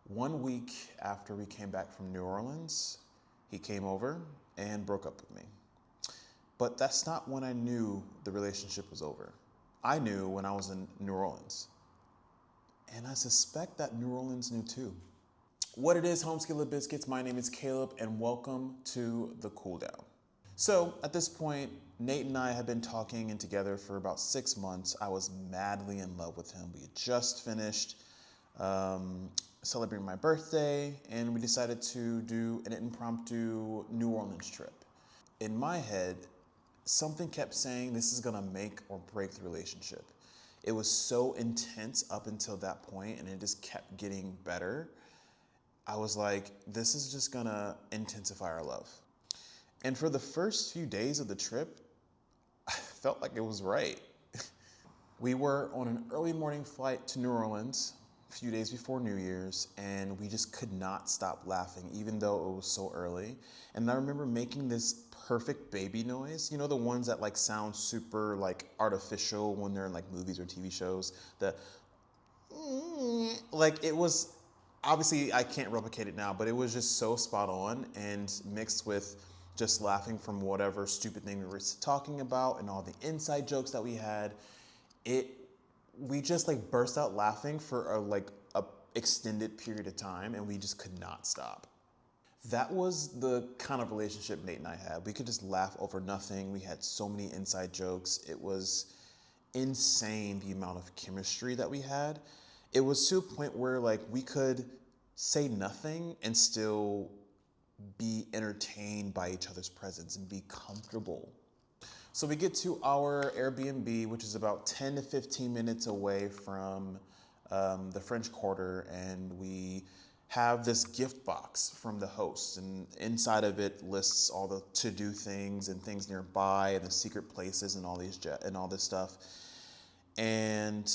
1 week after we came back from New Orleans, he came over and broke up with me. But that's not when I knew the relationship was over. I knew when I was in New Orleans. And I suspect that New Orleans knew too. What it is, Homeschool Biscuits, my name is Caleb and welcome to The Cool Down. So at this point, Nate and I had been talking and together for about 6 months. I was madly in love with him. We had just finished celebrating my birthday, and we decided to do an impromptu New Orleans trip. In my head, something kept saying this is gonna make or break the relationship. It was so intense up until that point, and it just kept getting better. I was like, this is just gonna intensify our love. And for the first few days of the trip, I felt like it was right. We were on an early morning flight to New Orleans a few days before New Year's, and we just could not stop laughing, even though it was so early. And I remember making this perfect baby noise, you know, the ones that like sound super like artificial when they're in like movies or TV shows. Like it was, obviously I can't replicate it now, but it was just so spot on, and mixed with just laughing from whatever stupid thing we were talking about and all the inside jokes that we had. We just like burst out laughing for a extended period of time, and we just could not stop. That was the kind of relationship Nate and I had. We could just laugh over nothing. We had so many inside jokes. It was insane the amount of chemistry that we had. It was to a point where like we could say nothing and still be entertained by each other's presence and be comfortable. So we get to our Airbnb, which is about 10 to 15 minutes away from the French Quarter, and we have this gift box from the host, and inside of it lists all the to-do things and things nearby and the secret places and all this stuff. And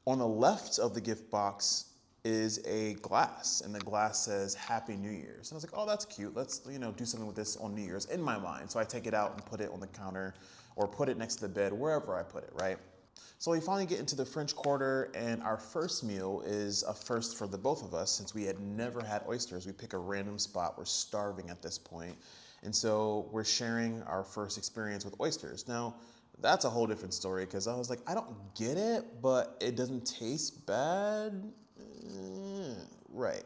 on the left of the gift box is a glass, and the glass says Happy New Year's. And I was like, oh, that's cute. Let's do something with this on New Year's in my mind. So I take it out and put it on the counter or put it next to the bed, wherever I put it, right? So we finally get into the French Quarter, and our first meal is a first for the both of us since we had never had oysters. We pick a random spot. We're starving at this point. And so we're sharing our first experience with oysters. Now, that's a whole different story because I was like, I don't get it, but it doesn't taste bad. Right.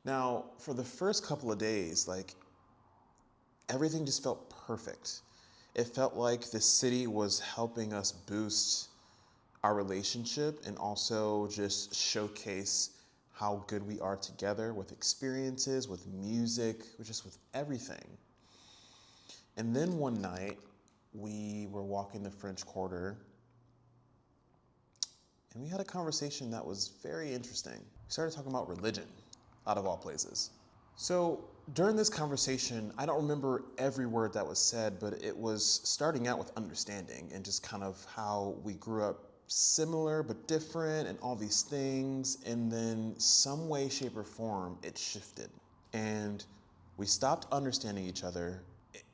Now, for the first couple of days, like everything just felt perfect. It felt like the city was helping us boost our relationship and also just showcase how good we are together with experiences, with music, just with everything. And then one night, we were walking the French Quarter, and we had a conversation that was very interesting. We started talking about religion, out of all places. So during this conversation, I don't remember every word that was said, but it was starting out with understanding and just kind of how we grew up similar but different and all these things. And then some way, shape, or form, it shifted. And we stopped understanding each other.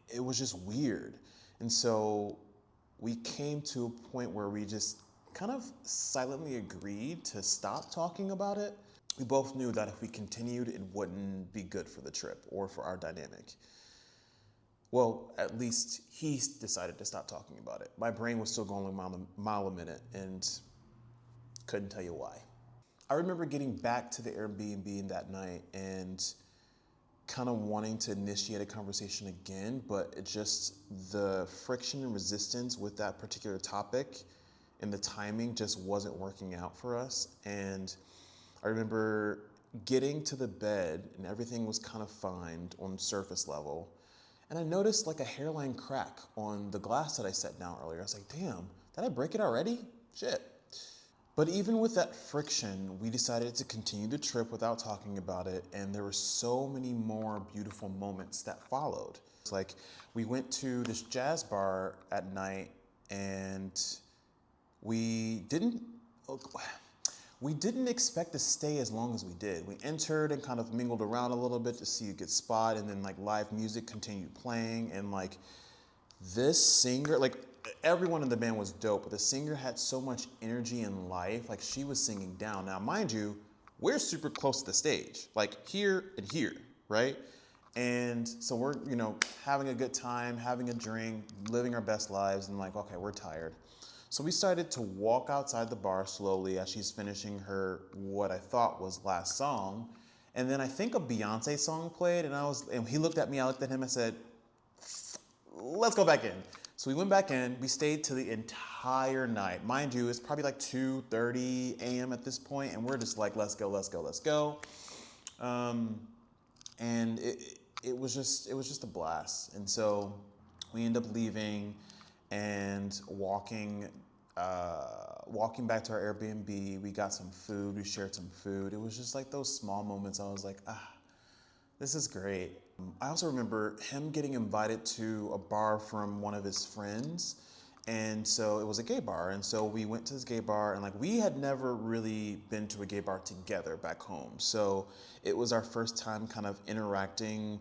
It was just weird. And so we came to a point where we just kind of silently agreed to stop talking about it. We both knew that if we continued, it wouldn't be good for the trip or for our dynamic. Well, at least he decided to stop talking about it. My brain was still going a mile a minute and couldn't tell you why. I remember getting back to the Airbnb that night and kind of wanting to initiate a conversation again, but the friction and resistance with that particular topic and the timing just wasn't working out for us. And I remember getting to the bed and everything was kind of fine on surface level. And I noticed like a hairline crack on the glass that I set down earlier. I was like, damn, did I break it already? Shit. But even with that friction, we decided to continue the trip without talking about it. And there were so many more beautiful moments that followed. It's like we went to this jazz bar at night, and we didn't expect to stay as long as we did. We entered and kind of mingled around a little bit to see a good spot, and then like live music continued playing, and like this singer, like everyone in the band was dope, but the singer had so much energy and life. Like she was singing down. Now, mind you, we're super close to the stage, like here and here, right? And so we're, having a good time, having a drink, living our best lives, and like, okay, we're tired. So we started to walk outside the bar slowly as she's finishing her, what I thought was last song. And then I think a Beyonce song played, and he looked at me, I looked at him, and said, let's go back in. So we went back in, we stayed till the entire night. Mind you, it's probably like 2:30 a.m. at this point, and we're just like, let's go, let's go, let's go. And it was just a blast. And so we ended up leaving and walking back to our Airbnb. We got some food, we shared some food. It was just like those small moments. I was like, this is great. I also remember him getting invited to a bar from one of his friends. And so it was a gay bar. And so we went to this gay bar, and like we had never really been to a gay bar together back home. So it was our first time kind of interacting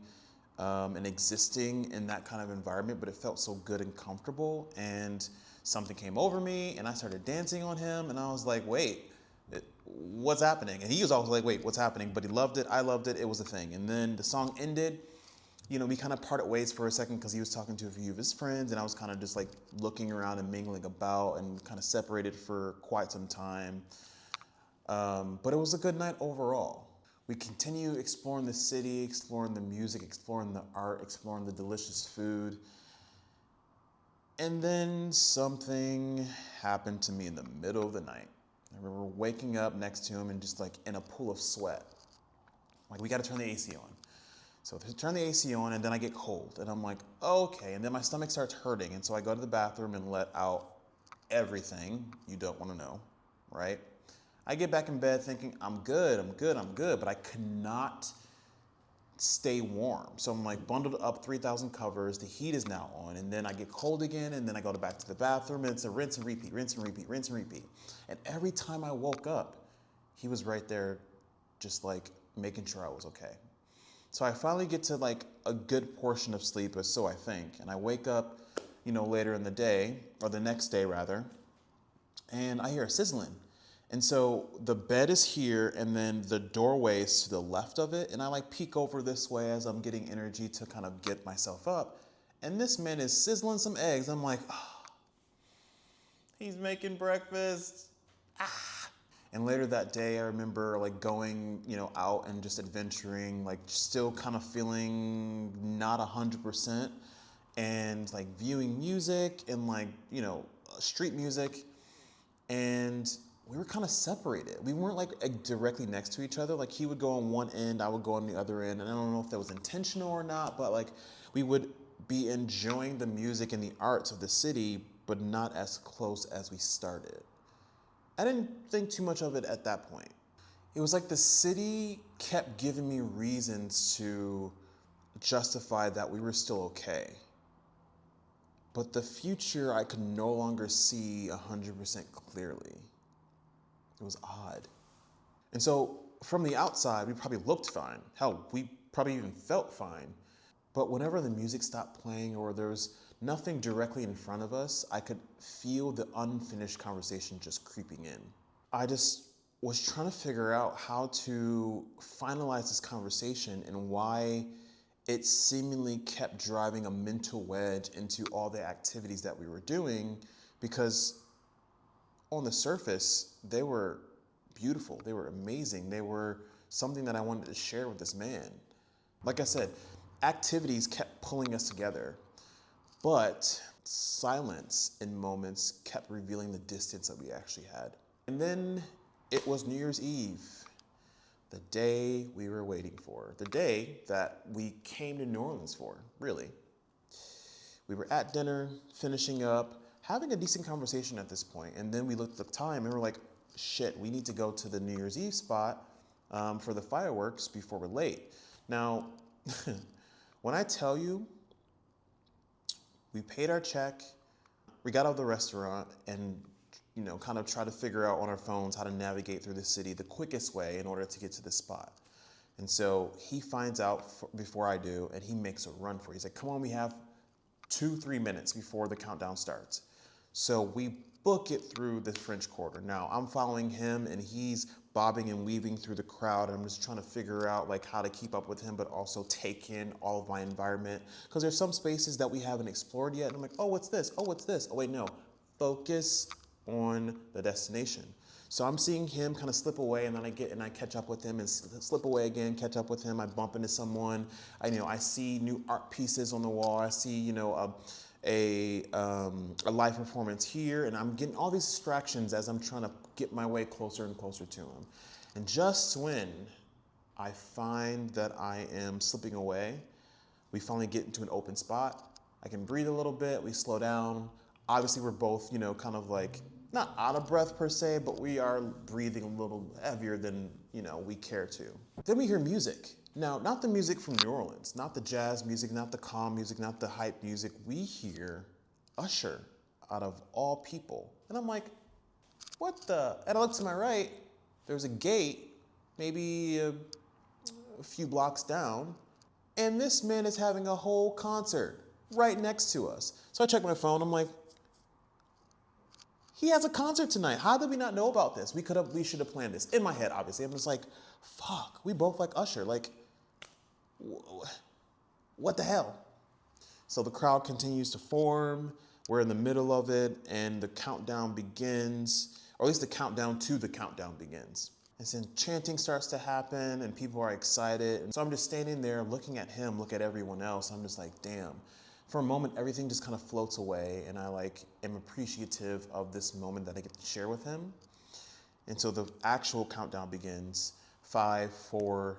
and existing in that kind of environment, but it felt so good and comfortable. And something came over me and I started dancing on him, and I was like, wait, what's happening? And he was always like, wait, what's happening? But he loved it, I loved it, it was a thing. And then the song ended, we kind of parted ways for a second because he was talking to a few of his friends, and I was kind of just like looking around and mingling about, and kind of separated for quite some time. But it was a good night overall. We continue exploring the city, exploring the music, exploring the art, exploring the delicious food. And then something happened to me in the middle of the night. I remember waking up next to him and just like in a pool of sweat. Like, we got to turn the AC on. So I turn the AC on, and then I get cold, and I'm like, okay. And then my stomach starts hurting, and so I go to the bathroom and let out everything you don't want to know, right? I get back in bed thinking, I'm good, but I could not stay warm. So I'm like bundled up 3,000 covers, the heat is now on, and then I get cold again, and then I go back to the bathroom, and it's a rinse and repeat, rinse and repeat, rinse and repeat. And every time I woke up, he was right there just like making sure I was okay. So I finally get to like a good portion of sleep, or so I think, and I wake up, later in the day, or the next day rather, and I hear a sizzling. And so the bed is here, and then the doorway is to the left of it, and I like peek over this way as I'm getting energy to kind of get myself up, and this man is sizzling some eggs. I'm like, he's making breakfast. And later that day, I remember like going, out and just adventuring, like still kind of feeling not 100%, and like viewing music and like, street music. And we were kind of separated. We weren't like directly next to each other. Like, he would go on one end, I would go on the other end. And I don't know if that was intentional or not, but like we would be enjoying the music and the arts of the city, but not as close as we started. I didn't think too much of it at that point. It was like the city kept giving me reasons to justify that we were still okay. But the future I could no longer see 100% clearly. It was odd. And so from the outside, we probably looked fine. Hell, we probably even felt fine. But whenever the music stopped playing, or there was nothing directly in front of us, I could feel the unfinished conversation just creeping in. I just was trying to figure out how to finalize this conversation, and why it seemingly kept driving a mental wedge into all the activities that we were doing, because on the surface, they were beautiful, they were amazing, they were something that I wanted to share with this man. Like I said, activities kept pulling us together, but silence in moments kept revealing the distance that we actually had. And then it was New Year's Eve, the day we were waiting for, the day that we came to New Orleans for, really. We were at dinner, finishing up, having a decent conversation at this point, and then we looked at the time and we're like, shit, we need to go to the New Year's Eve spot for the fireworks before we're late. Now, when I tell you, we paid our check, we got out of the restaurant, and kind of try to figure out on our phones how to navigate through the city the quickest way in order to get to this spot. And so he finds out before I do, and he makes a run for it. He's like, come on, we have 2-3 minutes before the countdown starts. So we book it through the French Quarter. Now, I'm following him, and he's bobbing and weaving through the crowd. And I'm just trying to figure out like how to keep up with him, but also take in all of my environment. Because there's some spaces that we haven't explored yet. And I'm like, oh, what's this? Oh, what's this? Oh, wait, no. Focus on the destination. So I'm seeing him kind of slip away, and then I catch up with him and slip away again, catch up with him. I bump into someone. I see new art pieces on the wall. I see, a live performance here, and I'm getting all these distractions as I'm trying to get my way closer and closer to him. And just when I find that I am slipping away, we finally get into an open spot. I can breathe a little bit. We slow down. Obviously, we're both, kind of like not out of breath per se, but we are breathing a little heavier than, we care to. Then we hear music. Now, not the music from New Orleans, not the jazz music, not the calm music, not the hype music. We hear Usher out of all people. And I'm like, what the? And I look to my right, there's a gate, maybe a few blocks down, and this man is having a whole concert right next to us. So I check my phone, I'm like, he has a concert tonight. How did we not know about this? We should have planned this. In my head, obviously. I'm just like, fuck, we both like Usher. Like, what the hell? So the crowd continues to form. We're in the middle of it, and the countdown begins, or at least the countdown to the countdown begins. And then chanting starts to happen, and people are excited. And so I'm just standing there looking at him, look at everyone else. I'm just like, damn. For a moment, everything just kind of floats away, and I am appreciative of this moment that I get to share with him. And so the actual countdown begins. 5, 4,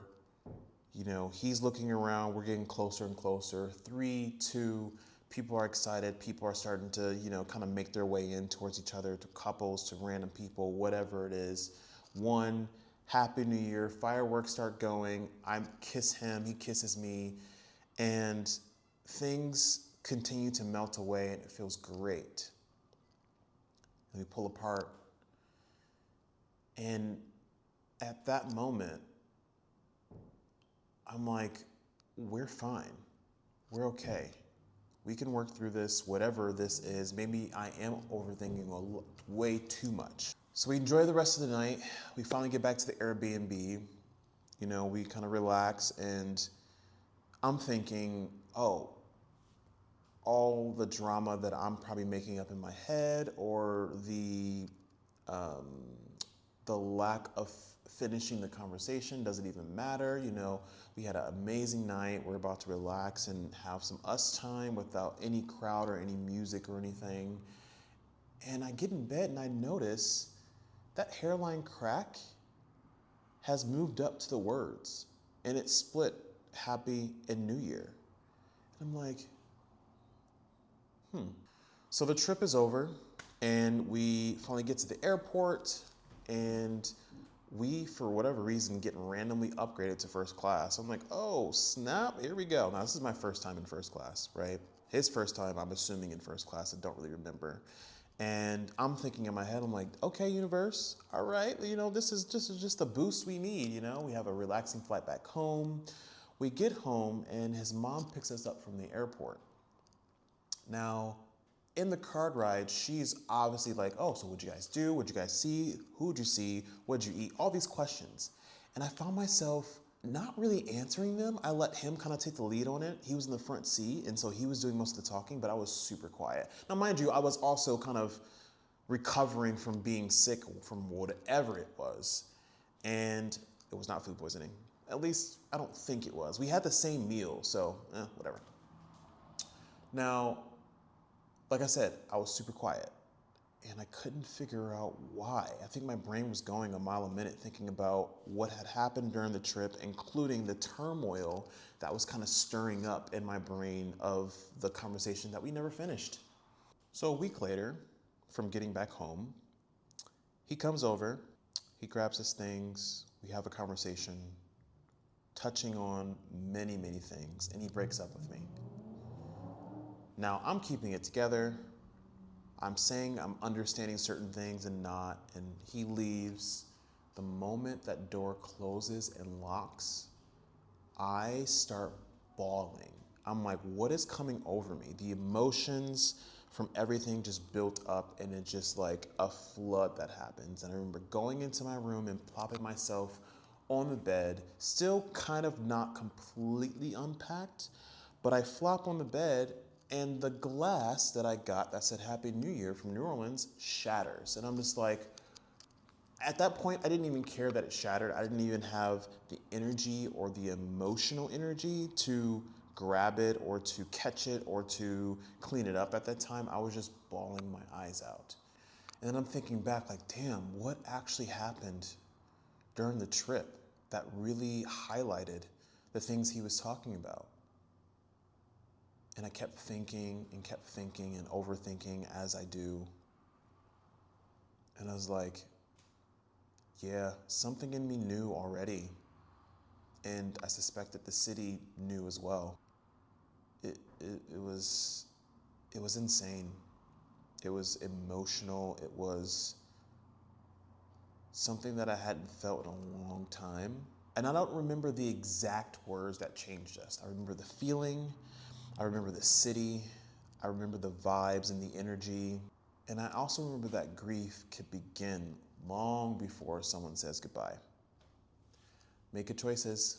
he's looking around, we're getting closer and closer. 3, 2, people are excited, people are starting to, kind of make their way in towards each other, to couples, to random people, whatever it is. 1, Happy New Year, fireworks start going, I kiss him, he kisses me, and things continue to melt away, and it feels great. And we pull apart. And at that moment, I'm like, we're fine. We're okay. We can work through this, whatever this is. Maybe I am overthinking way too much. So we enjoy the rest of the night. We finally get back to the Airbnb. We kind of relax, and I'm thinking, oh, all the drama that I'm probably making up in my head, or the lack of finishing the conversation doesn't even matter. We had an amazing night. We're about to relax and have some us time without any crowd or any music or anything. And I get in bed and I notice that hairline crack has moved up to the words, and it split Happy and New Year. And I'm like, So the trip is over, and we finally get to the airport, and we, for whatever reason, get randomly upgraded to first class. I'm like, oh, snap, here we go. Now, this is my first time in first class, right? His first time, I'm assuming, in first class. I don't really remember. And I'm thinking in my head, I'm like, okay, universe, all right, this is just the boost we need, We have a relaxing flight back home. We get home, and his mom picks us up from the airport. Now, in the card ride, she's obviously like, oh, so what'd you guys do? What'd you guys see? Who'd you see? What'd you eat? All these questions. And I found myself not really answering them. I let him kind of take the lead on it. He was in the front seat, and so he was doing most of the talking, but I was super quiet. Now, mind you, I was also kind of recovering from being sick from whatever it was, and it was not food poisoning. At least, I don't think it was. We had the same meal, so whatever. Now, like I said, I was super quiet, and I couldn't figure out why. I think my brain was going a mile a minute thinking about what had happened during the trip, including the turmoil that was kind of stirring up in my brain of the conversation that we never finished. So a week later, from getting back home, he comes over, he grabs his things, we have a conversation, touching on many, many things, and he breaks up with me. Now, I'm keeping it together. I'm saying I'm understanding certain things and not, and he leaves. The moment that door closes and locks, I start bawling. I'm like, what is coming over me? The emotions from everything just built up, and it's just like a flood that happens. And I remember going into my room and plopping myself on the bed, still kind of not completely unpacked, but I flop on the bed and the glass that I got that said Happy New Year from New Orleans shatters. And I'm just like, at that point, I didn't even care that it shattered. I didn't even have the energy or the emotional energy to grab it or to catch it or to clean it up at that time. I was just bawling my eyes out. And then I'm thinking back like, damn, what actually happened during the trip that really highlighted the things he was talking about? And I kept thinking and overthinking as I do. And I was like, yeah, something in me knew already. And I suspect that the city knew as well. It was insane. It was emotional. It was something that I hadn't felt in a long time. And I don't remember the exact words that changed us. I remember the feeling. I remember the city. I remember the vibes and the energy. And I also remember that grief could begin long before someone says goodbye. Make good choices.